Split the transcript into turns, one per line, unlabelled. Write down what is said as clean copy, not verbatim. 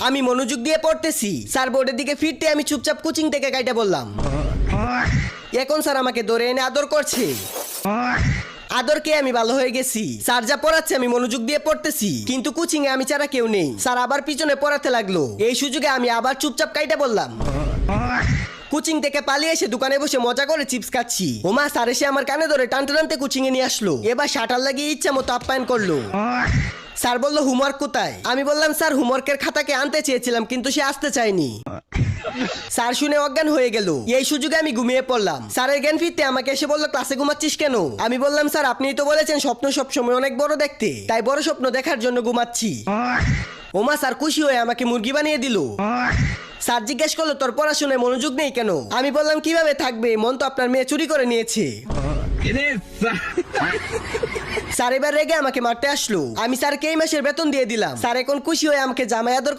আমি মনোযোগ দিয়ে পড়তেছি। স্যার বোর্ডের দিকে ফিরতে আমি চুপচাপ কোচিং থেকে কাইটা বললাম। এখন স্যার আমাকে ধরে এনে আদর করছে। আদরকে আমি ভালো হয়ে গেছি। স্যার যা পড়াচ্ছে আমি মনোযোগ দিয়ে পড়তেছি, কিন্তু কোচিং এ আমি ছাড়া কেউ নেই। স্যার আবার পিছনে পড়াতে লাগলো। এই সুযোগে আমি আবার চুপচাপ কাইটা বললাম। কোচিং থেকে পালিয়ে এসে দোকানে বসে মজা করে চিপস খাচ্ছি। ওমা স্যার এসে আমার কানে ধরে টানতে টানতে কোচিং এ নিয়ে আসলো। এবার শাটার লাগিয়ে ইচ্ছা মতো আপ্যায়ন করলো। স্যার বললো হোমওয়ার্ক কোথায়? আমি বললাম স্যার হোমওয়ার্কের খাতাকে আনতে চেয়েছিলাম, কিন্তু সে আসতে চায়নি। স্যার শুনে অজ্ঞান হয়ে গেল। এই সুযোগে আমি ঘুমিয়ে পড়লাম। স্যারের জ্ঞান ফিরতে আমাকে এসে বললো ক্লাসে ঘুমাচ্ছিস কেন? আমি বললাম স্যার আপনিই তো বলেছেন স্বপ্ন সবসময় অনেক বড় দেখতে, তাই বড় স্বপ্ন দেখার জন্য ঘুমাচ্ছি। ওমা স্যার খুশি হয়ে আমাকে মুরগি বানিয়ে দিল। স্যার জিজ্ঞেস করলো তোর পড়াশোনায় মনোযোগ নেই কেন? আমি বললাম কিভাবে থাকবে, মন তো আপনার মেয়ে চুরি করে নিয়েছে। স্যার এবার রেগে আমাকে মারতে আসলো। আমি স্যারকে এই মাসের বেতন দিয়ে দিলাম। স্যার এখন খুশি হয়ে আমাকে জামাই আদর